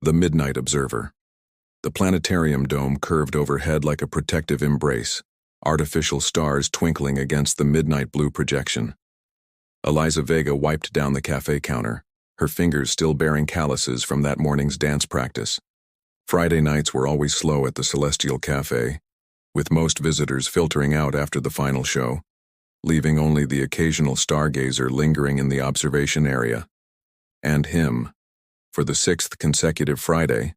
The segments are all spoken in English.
The Midnight Observer. The planetarium dome curved overhead like a protective embrace, artificial stars twinkling against the midnight blue projection. Eliza Vega wiped down the cafe counter, her fingers still bearing calluses from that morning's dance practice. Friday nights were always slow at the Celestial Cafe, with most visitors filtering out after the final show, leaving only the occasional stargazer lingering in the observation area. And him, for the 6th consecutive Friday,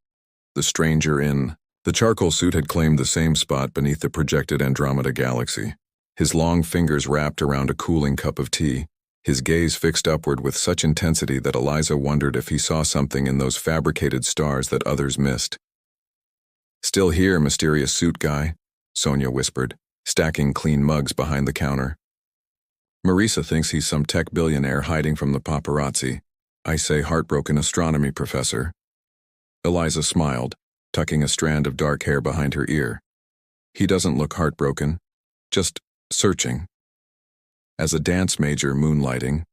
the stranger in the charcoal suit had claimed the same spot beneath the projected Andromeda galaxy, his long fingers wrapped around a cooling cup of tea, his gaze fixed upward with such intensity that Eliza wondered if he saw something in those fabricated stars that others missed. "Still here, mysterious suit guy," Sonia whispered, stacking clean mugs behind the counter. "Marisa thinks he's some tech billionaire hiding from the paparazzi. I say heartbroken astronomy professor." Eliza smiled, tucking a strand of dark hair behind her ear. "He doesn't look heartbroken, just searching." As a dance major moonlighting,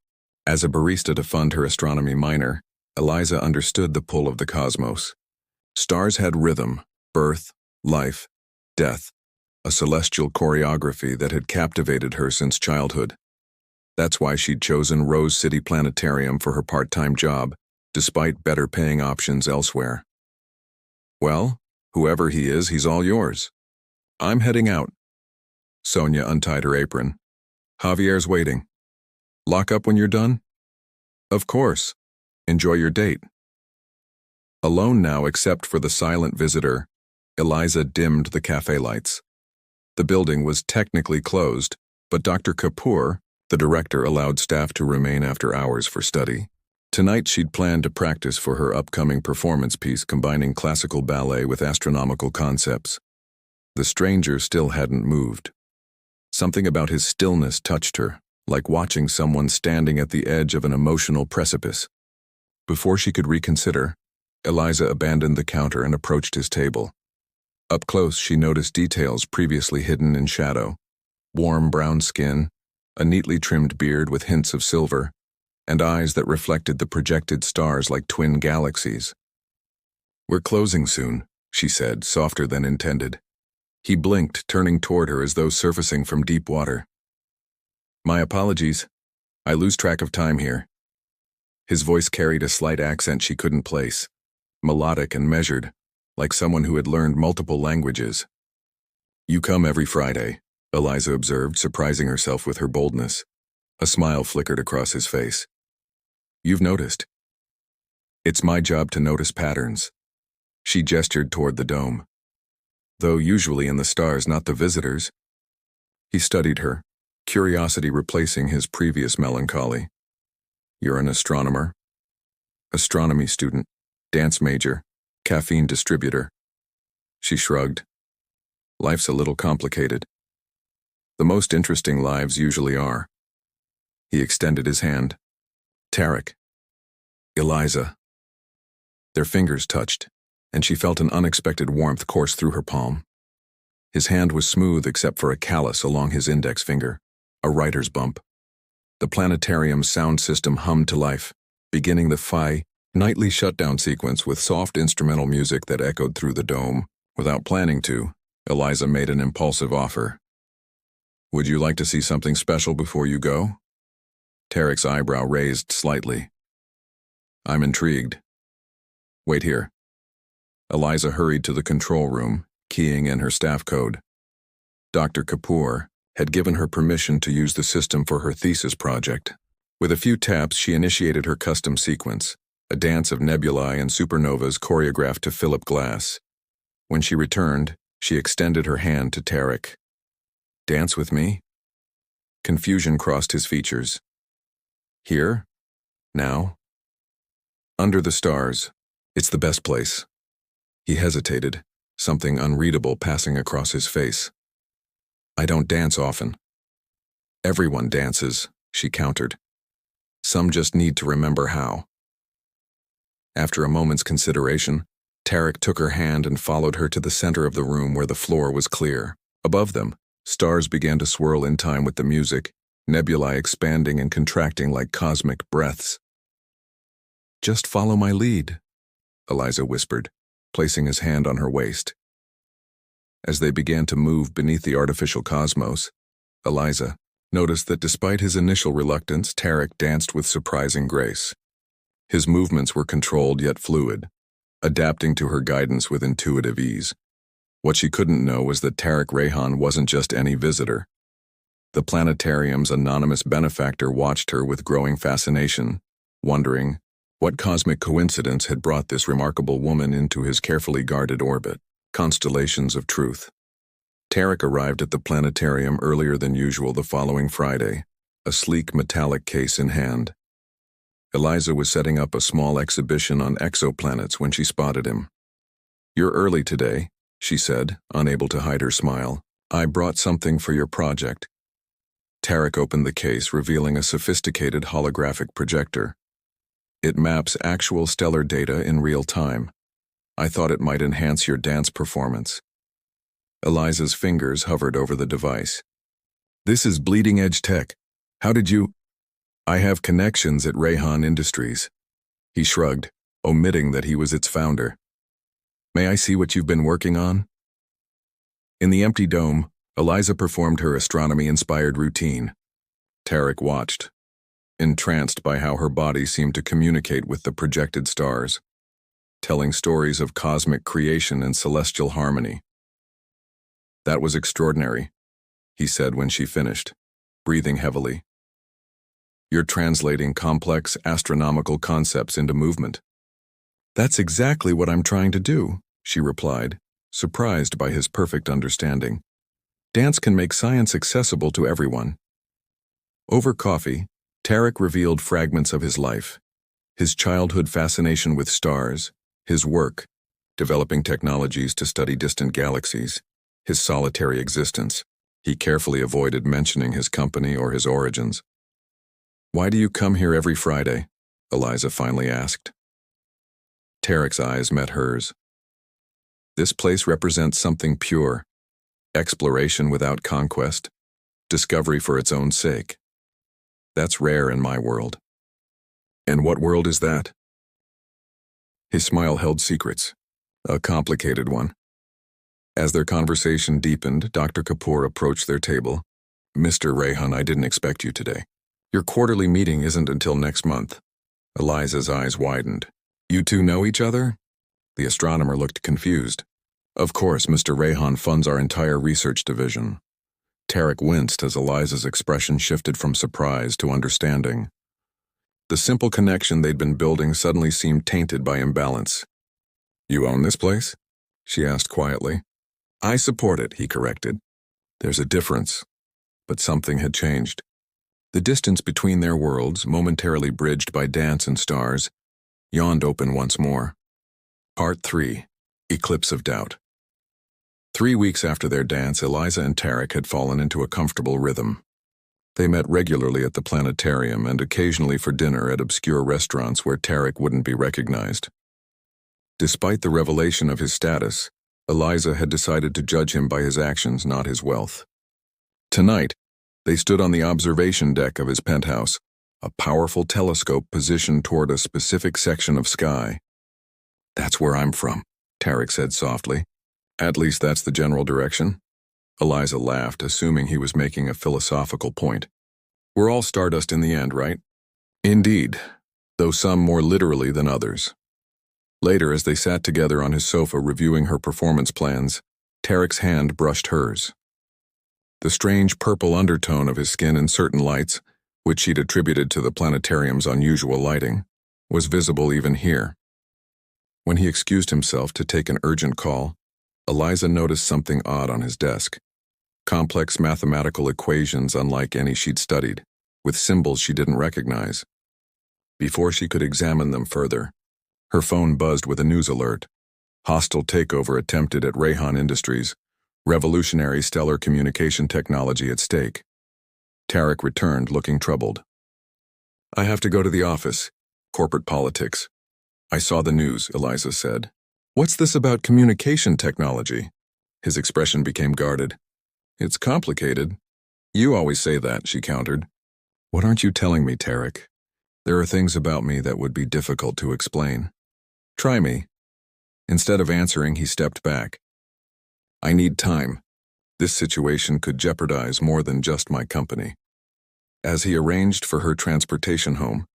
as a barista to fund her astronomy minor, Eliza understood the pull of the cosmos. Stars had rhythm, birth, life, death, a celestial choreography that had captivated her since childhood. That's why she'd chosen Rose City Planetarium for her part-time job, despite better-paying options elsewhere. "Well, whoever he is, he's all yours. I'm heading out." Sonia untied her apron. "Javier's waiting. Lock up when you're done?" "Of course. Enjoy your date." Alone now except for the silent visitor, Eliza dimmed the cafe lights. The building was technically closed, but Dr. Kapoor, the director, allowed staff to remain after hours for study. Tonight she'd planned to practice for her upcoming performance piece combining classical ballet with astronomical concepts. The stranger still hadn't moved. Something about his stillness touched her, like watching someone standing at the edge of an emotional precipice. Before she could reconsider, Eliza abandoned the counter and approached his table. Up close, she noticed details previously hidden in shadow: warm brown skin, a neatly trimmed beard with hints of silver, and eyes that reflected the projected stars like twin galaxies. "We're closing soon," she said, softer than intended. He blinked, turning toward her as though surfacing from deep water. "My apologies. I lose track of time here." His voice carried a slight accent she couldn't place, melodic and measured, like someone who had learned multiple languages. "You come every Friday," Eliza observed, surprising herself with her boldness. A smile flickered across his face. "You've noticed." "It's my job to notice patterns." She gestured toward the dome. "Though usually in the stars, not the visitors." He studied her, curiosity replacing his previous melancholy. "You're an astronomer?" "Astronomy student, dance major, caffeine distributor." She shrugged. "Life's a little complicated." "The most interesting lives usually are." He extended his hand. "Tarek." "Eliza." Their fingers touched, and she felt an unexpected warmth course through her palm. His hand was smooth except for a callus along his index finger, a writer's bump. The planetarium's sound system hummed to life, beginning the Phi nightly shutdown sequence with soft instrumental music that echoed through the dome. Without planning to, Eliza made an impulsive offer. "Would you like to see something special before you go?" Tarek's eyebrow raised slightly. "I'm intrigued." "Wait here." Eliza hurried to the control room, keying in her staff code. Dr. Kapoor had given her permission to use the system for her thesis project. With a few taps, she initiated her custom sequence, a dance of nebulae and supernovas choreographed to Philip Glass. When she returned, she extended her hand to Tarek. "Dance with me?" Confusion crossed his features. "Here? Now?" "Under the stars. It's the best place." He hesitated, something unreadable passing across his face. "I don't dance often." "Everyone dances," she countered. "Some just need to remember how." After a moment's consideration, Tarek took her hand and followed her to the center of the room where the floor was clear. Above them, stars began to swirl in time with the music, nebulae expanding and contracting like cosmic breaths. "Just follow my lead." Eliza whispered, placing his hand on her waist. As they began to move beneath the artificial cosmos, Eliza noticed that despite his initial reluctance, Tarek danced with surprising grace. His movements were controlled yet fluid, adapting to her guidance with intuitive ease. What she couldn't know was that Tarek Rayhan wasn't just any visitor. The planetarium's anonymous benefactor watched her with growing fascination, wondering what cosmic coincidence had brought this remarkable woman into his carefully guarded orbit. Constellations of Truth. Tarek arrived at the planetarium earlier than usual the following Friday, a sleek metallic case in hand. Eliza was setting up a small exhibition on exoplanets when she spotted him. "You're early today," she said, unable to hide her smile. "I brought something for your project." Tarek opened the case, revealing a sophisticated holographic projector. "It maps actual stellar data in real time. I thought it might enhance your dance performance." Eliza's fingers hovered over the device. "This is bleeding-edge tech. How did you—" "I have connections at Rayhan Industries." He shrugged, omitting that he was its founder. "May I see what you've been working on?" In the empty dome, Eliza performed her astronomy-inspired routine. Tarek watched, entranced by how her body seemed to communicate with the projected stars, telling stories of cosmic creation and celestial harmony. "That was extraordinary," he said when she finished, breathing heavily. "You're translating complex astronomical concepts into movement." "That's exactly what I'm trying to do," she replied, surprised by his perfect understanding. "Dance can make science accessible to everyone." Over coffee, Tarek revealed fragments of his life, his childhood fascination with stars, his work, developing technologies to study distant galaxies, his solitary existence. He carefully avoided mentioning his company or his origins. "Why do you come here every Friday?" Eliza finally asked. Tarek's eyes met hers. "This place represents something pure, exploration without conquest, discovery for its own sake. That's rare in my world." "And what world is that?" His smile held secrets, a complicated one. As their conversation deepened, Dr. Kapoor approached their table. "Mr. Rayhan, I didn't expect you today. Your quarterly meeting isn't until next month." Eliza's eyes widened. "You two know each other?" The astronomer looked confused. "Of course, Mr. Rayhan funds our entire research division." Tarek winced as Eliza's expression shifted from surprise to understanding. The simple connection they'd been building suddenly seemed tainted by imbalance. "You own this place?" she asked quietly. "I support it," he corrected. "There's a difference." But something had changed. The distance between their worlds, momentarily bridged by dance and stars, yawned open once more. Part 3. Eclipse of Doubt. 3 weeks after their dance, Eliza and Tarek had fallen into a comfortable rhythm. They met regularly at the planetarium and occasionally for dinner at obscure restaurants where Tarek wouldn't be recognized. Despite the revelation of his status, Eliza had decided to judge him by his actions, not his wealth. Tonight, they stood on the observation deck of his penthouse, a powerful telescope positioned toward a specific section of sky. "That's where I'm from," Tarek said softly. "At least that's the general direction." Eliza laughed, assuming he was making a philosophical point. "We're all stardust in the end, right?" "Indeed, though some more literally than others." Later, as they sat together on his sofa reviewing her performance plans, Tarek's hand brushed hers. The strange purple undertone of his skin in certain lights, which she'd attributed to the planetarium's unusual lighting, was visible even here. When he excused himself to take an urgent call, Eliza noticed something odd on his desk. Complex mathematical equations unlike any she'd studied, with symbols she didn't recognize. Before she could examine them further, her phone buzzed with a news alert. Hostile takeover attempted at Rayhan Industries. Revolutionary stellar communication technology at stake. Tarek returned, looking troubled. "I have to go to the office. Corporate politics." "I saw the news," Eliza said. "What's this about communication technology?" His expression became guarded. "It's complicated." "You always say that," she countered. "What aren't you telling me, Tarek? There are things about me that would be difficult to explain." "Try me," Instead of answering, he stepped back. I need time. This situation could jeopardize more than just my company. As he arranged for her transportation home,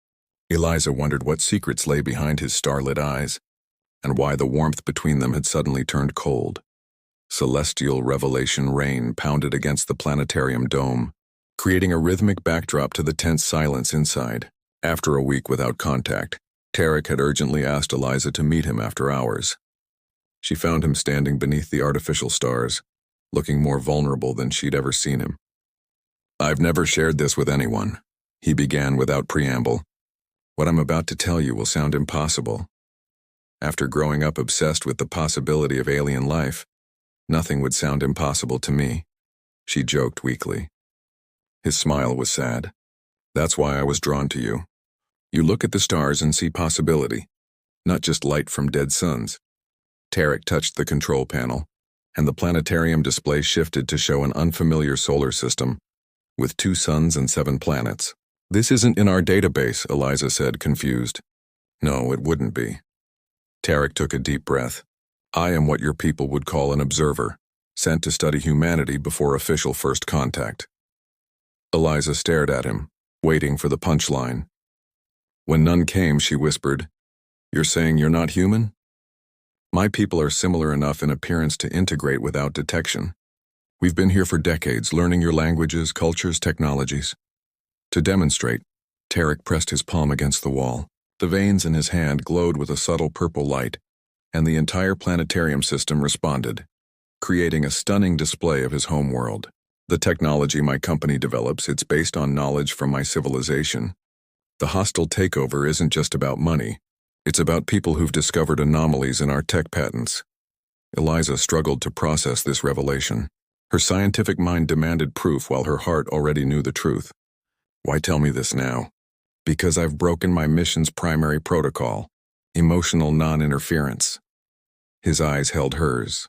Eliza wondered what secrets lay behind his starlit eyes, and why the warmth between them had suddenly turned cold. Celestial revelation rain pounded against the planetarium dome, creating a rhythmic backdrop to the tense silence inside. After a week without contact, Tarek had urgently asked Eliza to meet him after hours. She found him standing beneath the artificial stars, looking more vulnerable than she'd ever seen him. I've never shared this with anyone, he began without preamble. What I'm about to tell you will sound impossible. After growing up obsessed with the possibility of alien life, nothing would sound impossible to me, she joked weakly. His smile was sad. That's why I was drawn to you. You look at the stars and see possibility, not just light from dead suns. Tarek touched the control panel, and the planetarium display shifted to show an unfamiliar solar system with 2 suns and 7 planets. This isn't in our database, Eliza said, confused. No, it wouldn't be. Tarek took a deep breath. I am what your people would call an observer, sent to study humanity before official first contact. Eliza stared at him, waiting for the punchline. When none came, she whispered, You're saying you're not human? My people are similar enough in appearance to integrate without detection. We've been here for decades, learning your languages, cultures, technologies. To demonstrate, Tarek pressed his palm against the wall. The veins in his hand glowed with a subtle purple light, and the entire planetarium system responded, creating a stunning display of his home world. The technology my company develops, it's based on knowledge from my civilization. The hostile takeover isn't just about money. It's about people who've discovered anomalies in our tech patents. Eliza struggled to process this revelation. Her scientific mind demanded proof while her heart already knew the truth. Why tell me this now? Because I've broken my mission's primary protocol, emotional non-interference. His eyes held hers.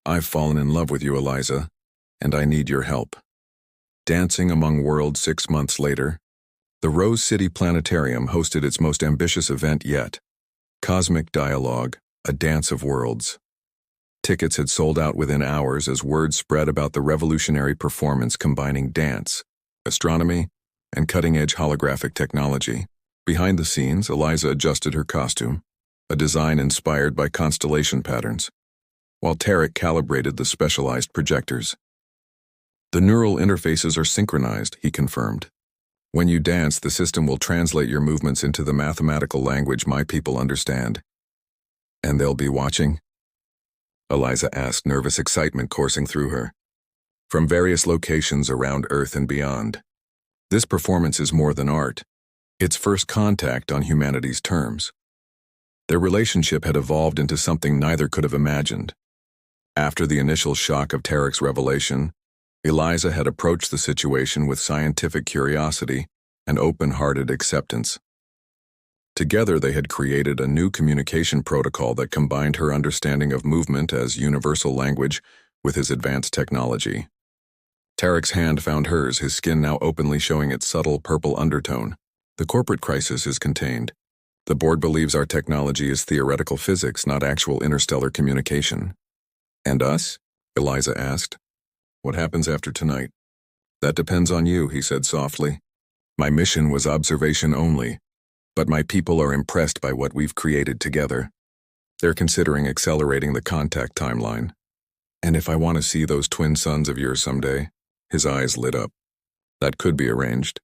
I've fallen in love with you, Eliza, and I need your help. Dancing among worlds 6 months later, the Rose City Planetarium hosted its most ambitious event yet. Cosmic Dialogue, a dance of worlds. Tickets had sold out within hours as word spread about the revolutionary performance combining dance, astronomy, and cutting-edge holographic technology. Behind the scenes, Eliza adjusted her costume, a design inspired by constellation patterns, while Tarek calibrated the specialized projectors. The neural interfaces are synchronized, he confirmed. When you dance, the system will translate your movements into the mathematical language my people understand. And they'll be watching? Eliza asked, nervous excitement coursing through her. From various locations around Earth and beyond. This performance is more than art. It's first contact on humanity's terms. Their relationship had evolved into something neither could have imagined. After the initial shock of Tarek's revelation, Eliza had approached the situation with scientific curiosity and open-hearted acceptance. Together they had created a new communication protocol that combined her understanding of movement as universal language with his advanced technology. Tarek's hand found hers, his skin now openly showing its subtle purple undertone. The corporate crisis is contained. The board believes our technology is theoretical physics, not actual interstellar communication. And us? Eliza asked. What happens after tonight? That depends on you, he said softly. My mission was observation only, but my people are impressed by what we've created together. They're considering accelerating the contact timeline. And if I want to see those twin sons of yours someday, his eyes lit up. That could be arranged.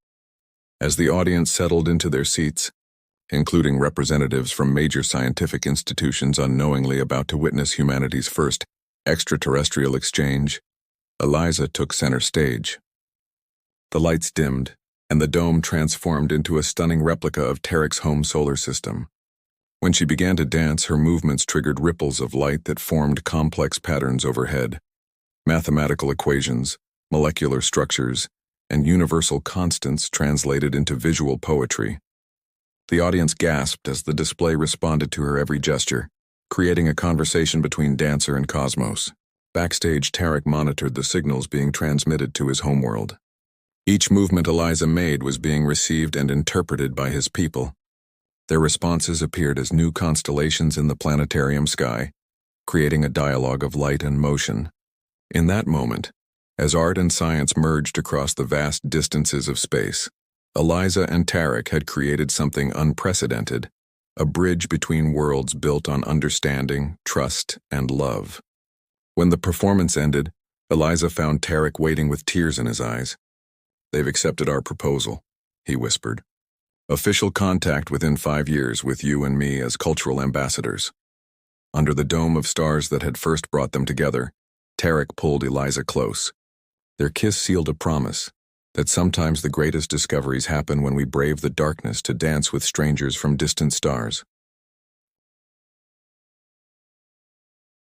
As the audience settled into their seats, including representatives from major scientific institutions unknowingly about to witness humanity's first extraterrestrial exchange, Eliza took center stage. The lights dimmed, and the dome transformed into a stunning replica of Tarek's home solar system. When she began to dance, her movements triggered ripples of light that formed complex patterns overhead. Mathematical equations, molecular structures, and universal constants translated into visual poetry. The audience gasped as the display responded to her every gesture, creating a conversation between dancer and cosmos. Backstage, Tarek monitored the signals being transmitted to his homeworld. Each movement Eliza made was being received and interpreted by his people. Their responses appeared as new constellations in the planetarium sky, creating a dialogue of light and motion. In that moment, as art and science merged across the vast distances of space, Eliza and Tarek had created something unprecedented, a bridge between worlds built on understanding, trust, and love. When the performance ended, Eliza found Tarek waiting with tears in his eyes. "They've accepted our proposal," he whispered. "Official contact within 5 years with you and me as cultural ambassadors." Under the dome of stars that had first brought them together, Tarek pulled Eliza close. Their kiss sealed a promise that sometimes the greatest discoveries happen when we brave the darkness to dance with strangers from distant stars.